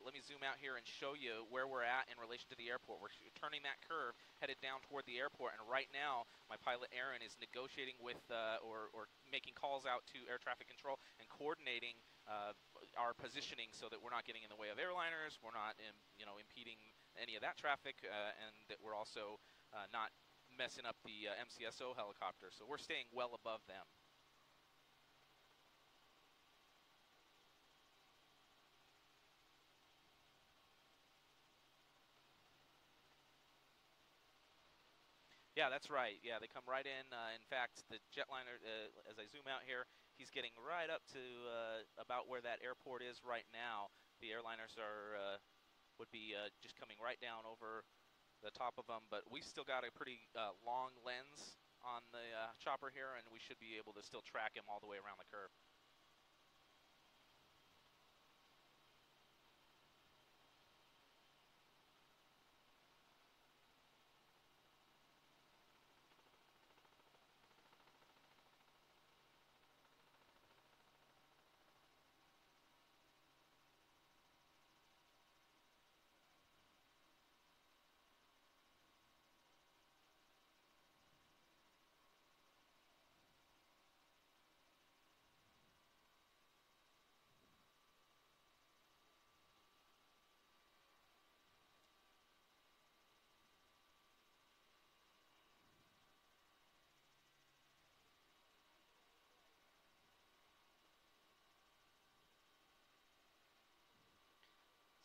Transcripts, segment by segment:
let me zoom out here and show you where we're at in relation to the airport. We're turning that curve, headed down toward the airport, and right now my pilot Aaron is negotiating with or making calls out to air traffic control and coordinating our positioning so that we're not getting in the way of airliners, we're not impeding any of that traffic, and that we're also not messing up the MCSO helicopter. So we're staying well above them. Yeah, that's right. Yeah, they come right in. In fact, the jetliner, as I zoom out here, he's getting right up to about where that airport is right now. The airliners would be just coming right down over the top of them, but we've still got a pretty long lens on the chopper here, and we should be able to still track him all the way around the curve.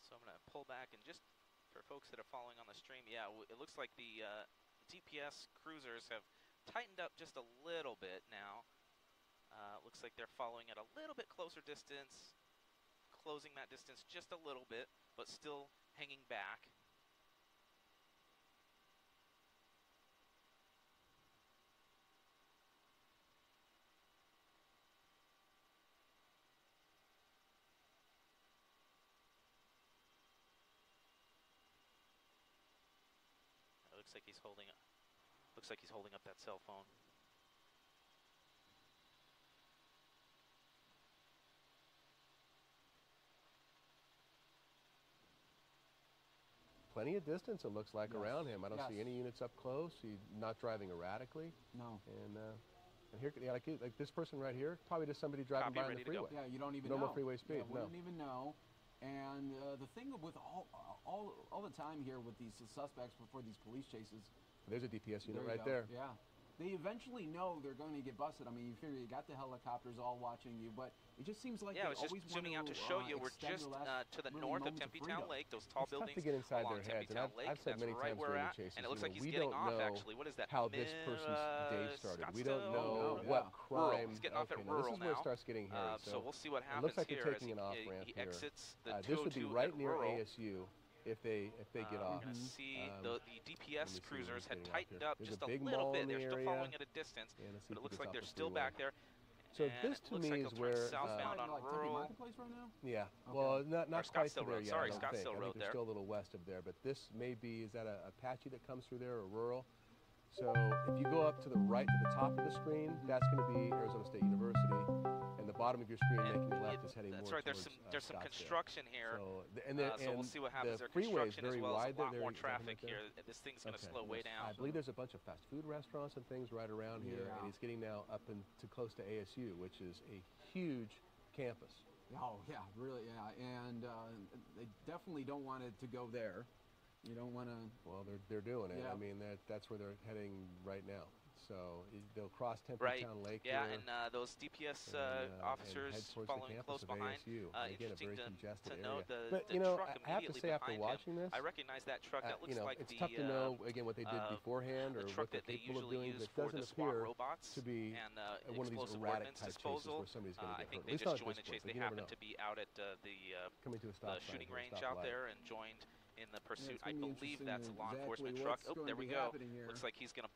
So I'm going to pull back, and just for folks that are following on the stream, yeah, it looks like the DPS cruisers have tightened up just a little bit now. Looks like they're following at a little bit closer distance, closing that distance just a little bit, but still hanging back. Looks like he's holding up. Looks like he's holding up that cell phone. Plenty of distance, it looks like, around him. I don't see any units up close. He's not driving erratically. No. And here, yeah, like this person right here, probably just somebody driving by on the freeway. Yeah, you don't even know. Normal freeway speed. Yeah, we don't even know. And the thing with all the time here with these suspects before these police chases. There's a DPS unit right there. Yeah. They eventually know they're going to get busted. I mean, you figure you got the helicopters all watching you, but it just seems like I was just zooming out to show you. We're just to the north of Tempe Town Lake. Those tall buildings tough to get inside along their heads. Tempe Town Lake. I've said many times during the chases, and it looks like he's getting off. Actually, what is that? How this person's day started. We don't know what crime. He's getting off at rural now. This is where it starts getting hairy. So we'll see what happens. It looks like here they're taking an off ramp he here. exits the This would be right near rural. ASU. If they get off. We're going to see the DPS cruisers had tightened up There's just a a big little mall bit. in the They're still area. following at a distance, but it looks like they're still back there. So this to me is where southbound on rural. Marketplace right now? Yeah. Okay. Well, not quite to there Road. yet. Sorry, I don't Scottsdale think. Road I think they're there. still a little west of there, but this may be, is that a Apache that comes through there or rural? So if you go up to the right to the top of the screen, that's going to be Arizona State University. And the bottom of your screen making left is heading more towards There's some construction here. So, so we'll see what happens. There's construction as well as a lot more traffic here. This thing's going to slow way down. I believe there's a bunch of fast food restaurants and things right around here, and he's getting now up into close to ASU, which is a huge campus. Oh, yeah, really, yeah. And they definitely don't want it to go there. You don't want to... Well, they're doing it. Yeah. I mean, that's where they're heading right now. So they'll cross Tempe Town Lake. Yeah, here, and those DPS officers following close behind. Interesting to note the truck I have to say after watching this, I recognize that truck. That looks like it's tough to know again what they did beforehand or what they're capable of doing. But it doesn't appear to be one of these erratic type chases where somebody's going to get hurt. I think they just joined the chase. They happened to be out at the shooting range out there and joined in the pursuit. I believe that's a law enforcement truck. Oh, there we go. Looks like he's gonna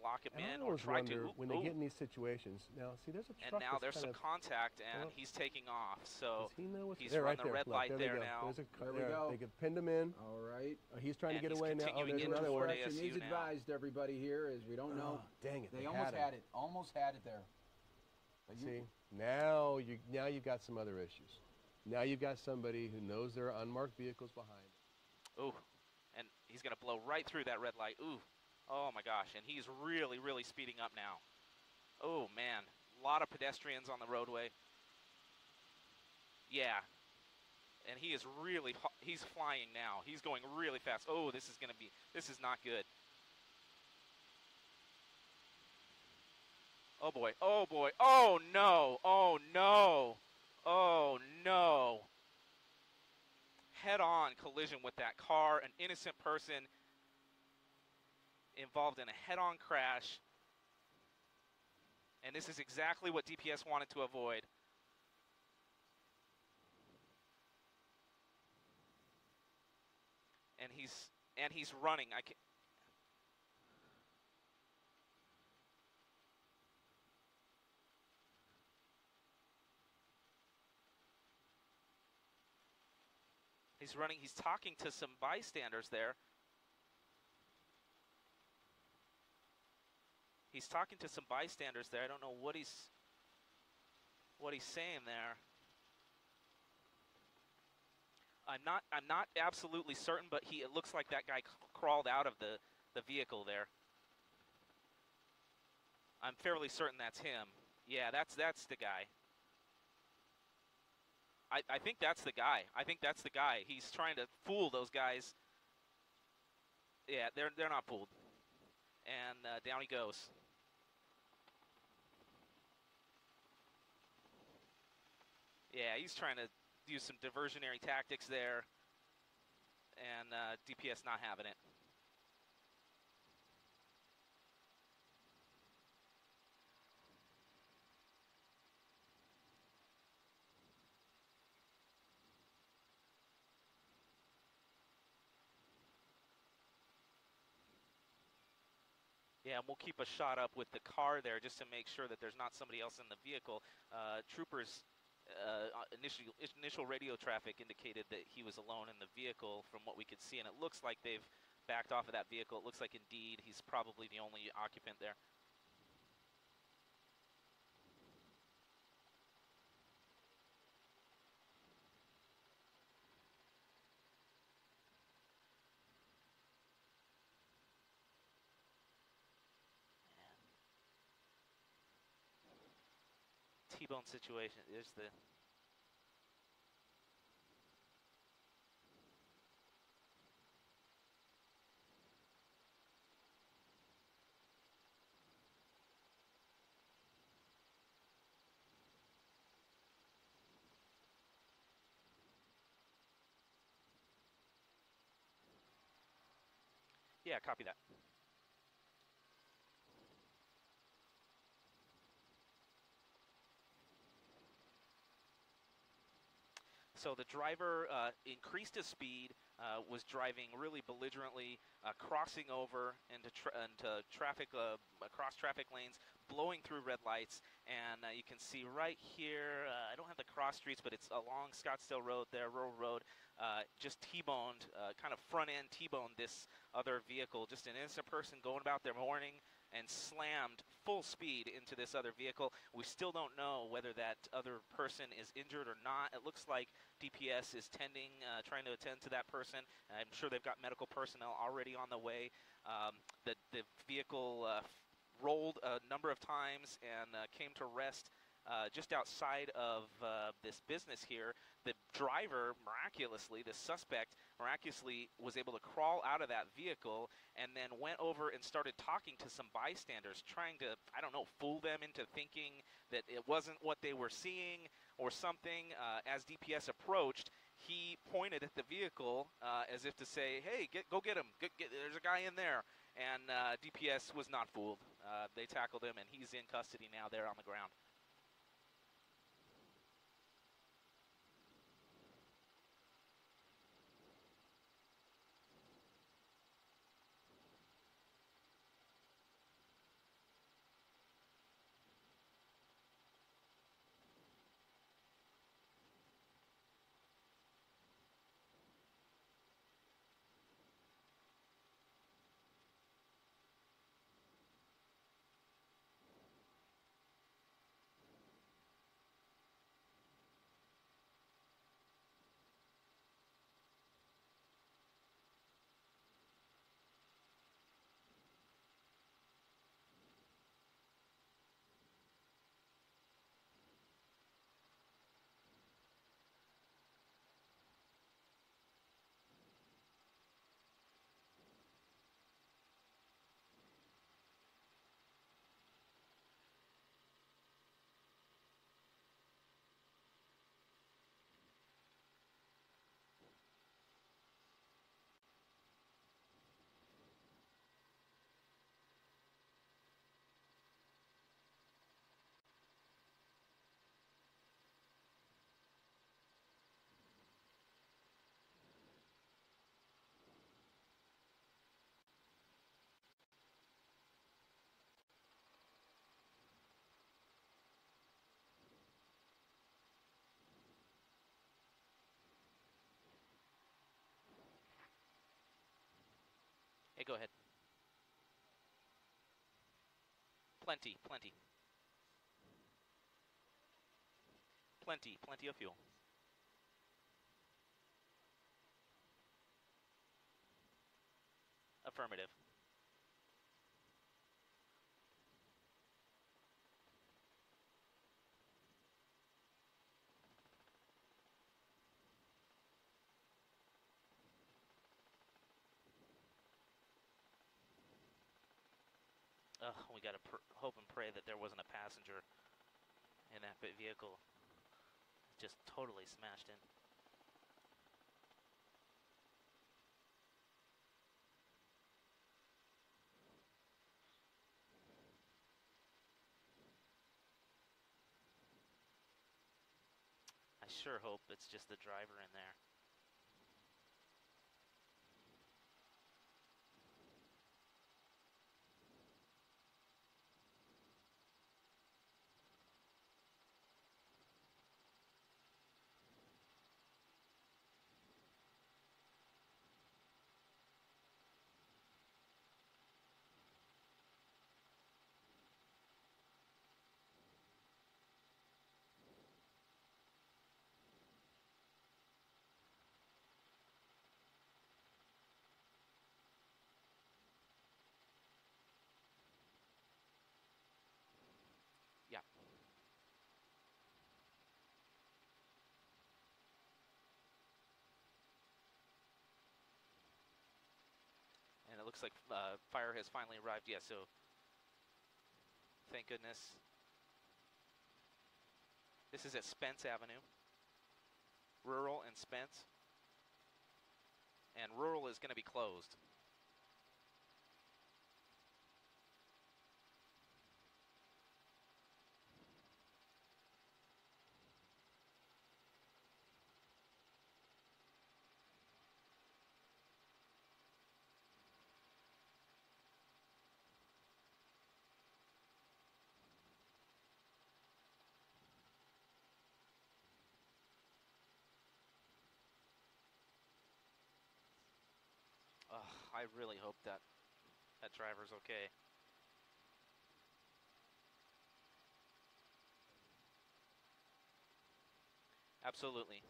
lock him in or try to. When they get in these situations. Now, see, there's a truck. And now there's some contact, and he's taking off. So he's right run the red light there now. There we go. They could pinned him in. All right. He's trying to get away now. Oh, there's another one. He's advised everybody here is we don't know. Dang it! They almost had it. Almost had it there. See, now you've got some other issues. Now you've got somebody who knows there are unmarked vehicles behind. Ooh, and he's going to blow right through that red light. Ooh, oh my gosh, and he's really, really speeding up now. Oh man, a lot of pedestrians on the roadway. Yeah, and he is really, he's flying now. He's going really fast. Oh, this is not good. Oh boy, oh boy, oh no, oh no, oh no. Head-on collision with that car, an innocent person involved in a head-on crash. And this is exactly what DPS wanted to avoid. And he's running. I can't. He's running. He's talking to some bystanders there. He's talking to some bystanders there. I don't know what he's saying there. I'm not absolutely certain, but it looks like that guy crawled out of the vehicle there. I'm fairly certain that's him. Yeah, that's the guy. I think that's the guy. I think that's the guy. He's trying to fool those guys. Yeah, they're not fooled. And down he goes. Yeah, he's trying to use some diversionary tactics there, and DPS not having it. Yeah, and we'll keep a shot up with the car there just to make sure that there's not somebody else in the vehicle. Troopers' initial radio traffic indicated that he was alone in the vehicle from what we could see, and it looks like they've backed off of that vehicle. It looks like indeed he's probably the only occupant there. T-bone situation is the... Yeah, copy that. So the driver increased his speed, was driving really belligerently, crossing over into traffic, across traffic lanes, blowing through red lights. And you can see right here, I don't have the cross streets, but it's along Scottsdale Road there, Rural Road, just T-boned, kind of front-end T-boned this other vehicle, just an innocent person going about their morning, and slammed full speed into this other vehicle. We still don't know whether that other person is injured or not. It looks like DPS is trying to attend to that person. I'm sure they've got medical personnel already on the way. The vehicle rolled a number of times and came to rest just outside of this business here. The driver, miraculously, the suspect, miraculously was able to crawl out of that vehicle and then went over and started talking to some bystanders, trying to, I don't know, fool them into thinking that it wasn't what they were seeing or something. As DPS approached, he pointed at the vehicle as if to say, hey, go get him. There's a guy in there. And DPS was not fooled. They tackled him, and he's in custody now there on the ground. Hey, go ahead. Plenty, plenty. Plenty of fuel. Affirmative. We gotta hope and pray that there wasn't a passenger in that vehicle. Just totally smashed in. I sure hope it's just the driver in there. Yeah. And it looks like fire has finally arrived. Yeah, so thank goodness. This is at Spence Avenue. Rural and Spence. And rural is going to be closed. I really hope that that driver's okay. Absolutely.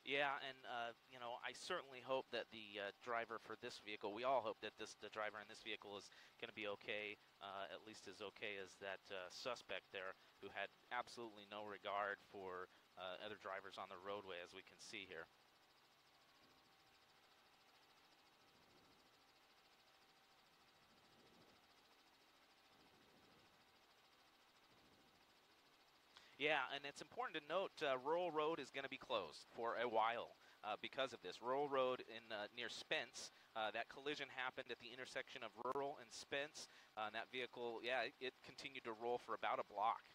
Yeah, and you know, I certainly hope that the driver for this vehicle, we all hope that the driver in this vehicle is going to be okay, at least as okay as that suspect there, who had absolutely no regard for other drivers on the roadway, as we can see here. Yeah, and it's important to note Rural Road is going to be closed for a while because of this. Rural Road in near Spence, that collision happened at the intersection of Rural and Spence. And that vehicle, yeah, it continued to roll for about a block.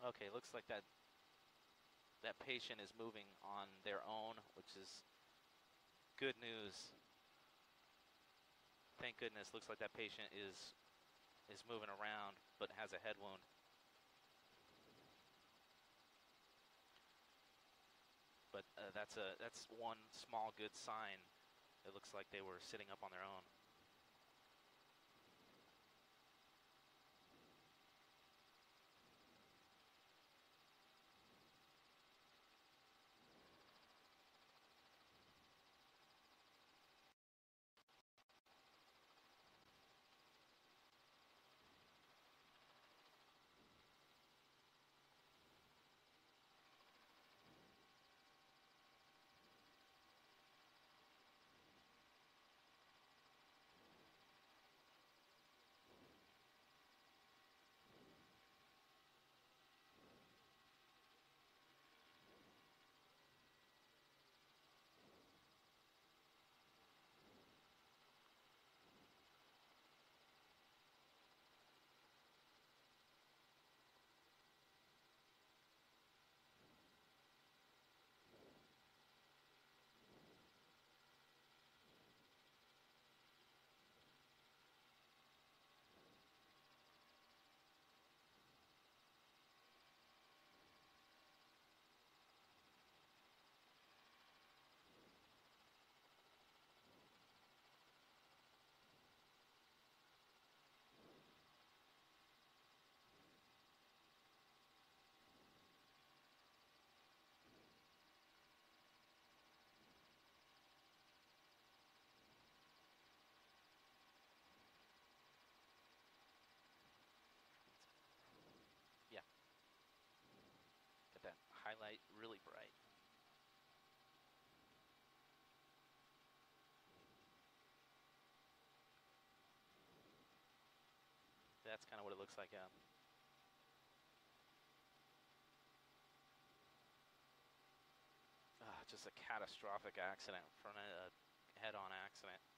Okay, looks like that patient is moving on their own, which is good news. Thank goodness. Looks like that patient is moving around, but has a head wound. But that's one small good sign. It looks like they were sitting up on their own. Yeah. Get that highlight really bright. That's kind of what it looks like, yeah. Just a catastrophic accident, front a head-on accident.